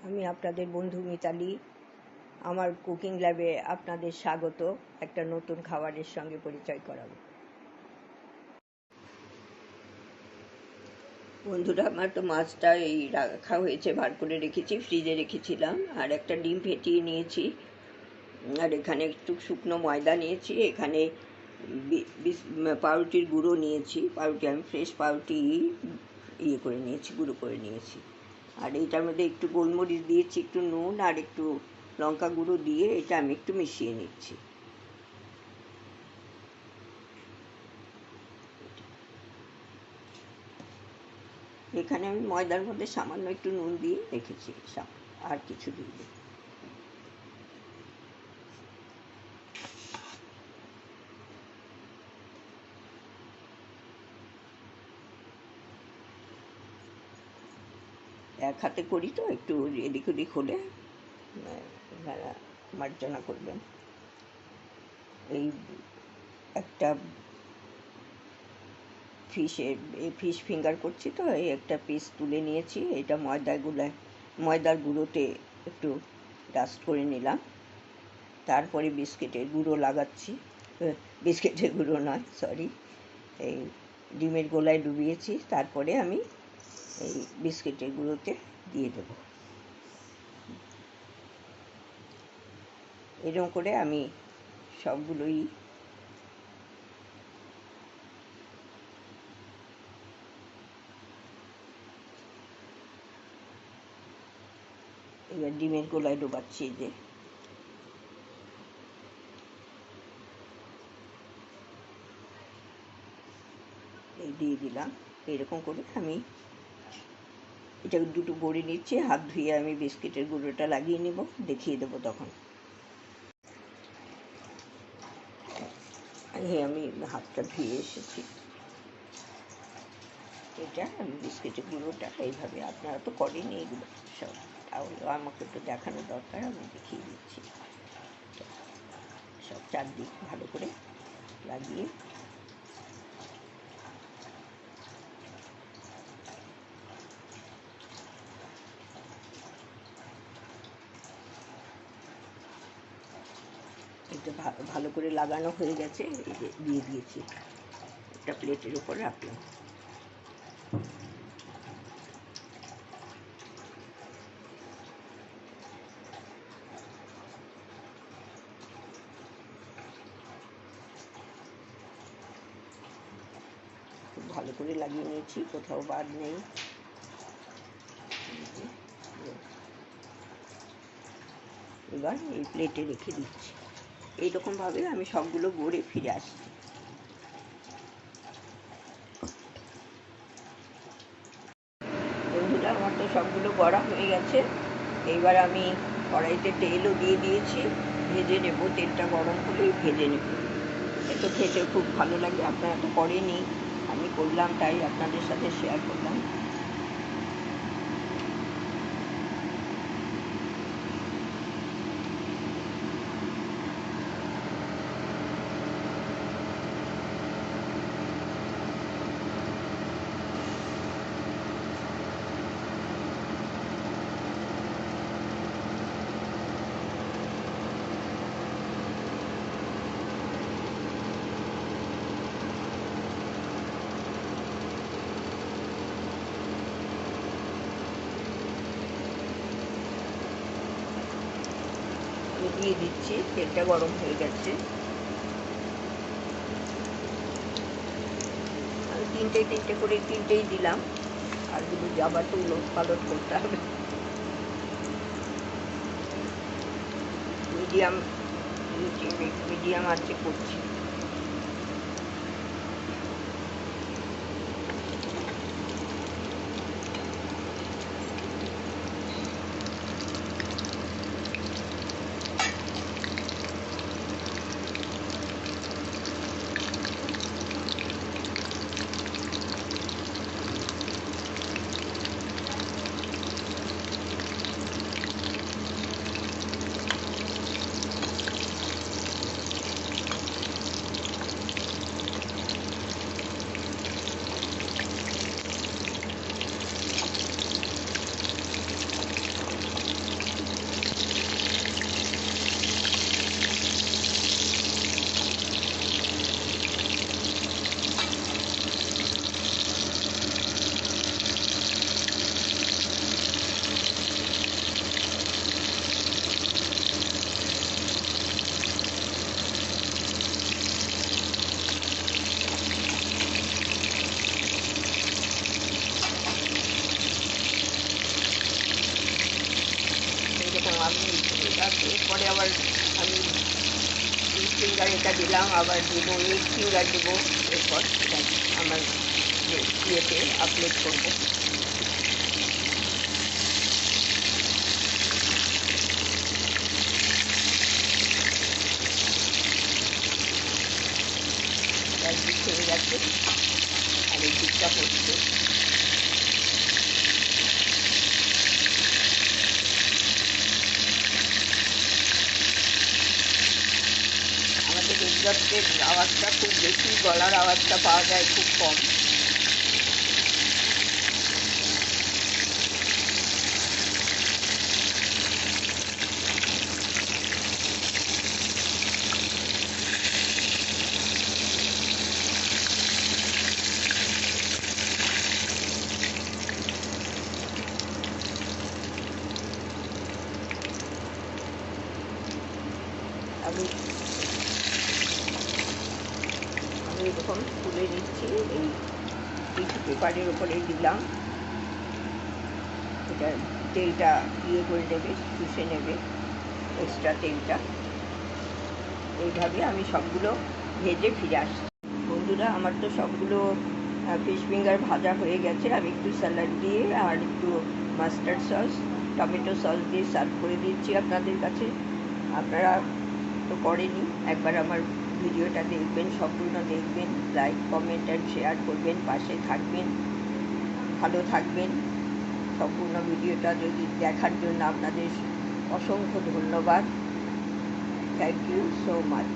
আমি আপনাদের বন্ধু মিতালি। আমার কুকিং ল্যাবে আপনাদের স্বাগত। একটা নতুন খাবারের সঙ্গে পরিচয় করাবো। বন্ধুরা, আমার তো মাছটা এই রাখা হয়েছে, বার করে রেখেছি, ফ্রিজে রেখেছিলাম। আর একটা ডিম ফেটিয়ে নিয়েছি, আর এখানে একটু শুকনো ময়দা নিয়েছি, এখানে পাউরুটির গুঁড়ো নিয়েছি। পাউরুটি আমি ফ্রেশ পাউরুটি করে নিয়েছি, গুঁড়ো করে নিয়েছি। আর এইটার মধ্যে একটু গোলমরিচ দিয়েছি, একটু নুন আর একটু লঙ্কা গুঁড়ো দিয়ে এটা আমি একটু মিশিয়ে নিচ্ছি। এখানে আমি ময়দার মধ্যে সামান্য একটু নুন দিয়ে রেখেছি, আর কিছু দিয়ে দিই। এক হাতে করি তো, একটু এদিক ওদিক হলে মার্জনা করবেন। এই একটা ফিশ ফিঙ্গার করছি তো, এই একটা পিস তুলে নিয়েছি। এটা ময়দার গুঁড়োতে একটু ডাস্ট করে নিলাম। তারপরে বিস্কিটের গুঁড়ো লাগাচ্ছি, বিস্কিটের গুঁড়ো নয়, সরি, এই ডিমের গোলায় ডুবিয়েছি। তারপরে আমি এই বিস্কিটের গুঁড়োতে দিয়ে দেব। এরকম করে আমি সবগুলোই এবার ডিমের গোলায় ডোবাচ্ছি। যে এই দিয়ে দিলাম। এরকম করে আমি এটা দুটো গড়ে নিচ্ছি। হাত ধুয়ে আমি বিস্কিটের গুঁড়োটা লাগিয়ে নেব, দেখিয়ে দেবো তখন। আমি হাতটা ধুয়ে এসেছি। এটা আমি বিস্কিটের গুঁড়োটা এইভাবে, আপনারা তো করেনি এগুলো সব, তাহলে আমাকে তো দেখানো দরকার, আমি দেখিয়ে দিচ্ছি। সব চারদিক ভালো করে লাগিয়ে এটা ভালো করে লাগানো হয়ে গেছে। এই যে দিয়ে দিয়েছি, একটা প্লেটের উপর রাখলাম। খুব ভালো করে লাগিয়ে নিয়েছি, কোথাও বাদ নেই। এবার এই প্লেটে রেখে দিচ্ছি। এইরকমভাবে আমি সবগুলো গড়ে ফিরে আসছি। বন্ধুরা, আমার তো সবগুলো গড়া হয়ে গেছে। এইবার আমি কড়াইতে তেলও দিয়ে দিয়েছি, ভেজে নেব। তেলটা গরম হলেই ভেজে নেব। এতো খেতে খুব ভালো লাগে। আপনারা তো করেনি, আমি করলাম, তাই আপনাদের সাথে শেয়ার করলাম। দিয়ে দিচ্ছি, তেলটা গরম হয়ে গেছে। আমি তিনটে করে তিনটেই দিলাম, আর দুটো আবার তো উলট পালট করতে হবে। মিডিয়াম আঁচে করছি। আমি এরপরে আবার আমি ফিশ ফিঙ্গার এটা দিলাম, আবার দেবো এগ ফিঙ্গার দেবো, এরপর আমার ইয়েতে আপলোড করবো। একদিক হয়ে গেছে আর এই দিকটা হচ্ছে। আমাদের এক্সস্টের আওয়াজটা খুব বেশি, গলার আওয়াজটা পাওয়া যায় খুব কম। আমি এরকম তুলে নিচ্ছি, এই টিস্যু পেপারের ওপরে দিলাম, এটা তেলটা ইয়ে করে নেবে, চুষে নেবে এক্সট্রা তেলটা। এইভাবে আমি সবগুলো ভেজে ফিরে আসছি। বন্ধুরা, আমার তো সবগুলো ফিশ ফিঙ্গার ভাজা হয়ে গেছে। আমি একটু স্যালাড দিয়ে আর একটু মাস্টার্ড সস, টমেটো সস দিয়ে সার্ভ করে দিচ্ছি আপনাদের কাছে। আপনারা তো করেনি, একবার আমার ভিডিওটা দেখবেন, সম্পূর্ণ দেখবেন, লাইক কমেন্ট অ্যান্ড শেয়ার করবেন, পাশে থাকবেন, ভালো থাকবেন। সম্পূর্ণ ভিডিওটা যদি দেখার জন্য আপনাদের অসংখ্য ধন্যবাদ। Thank you so much.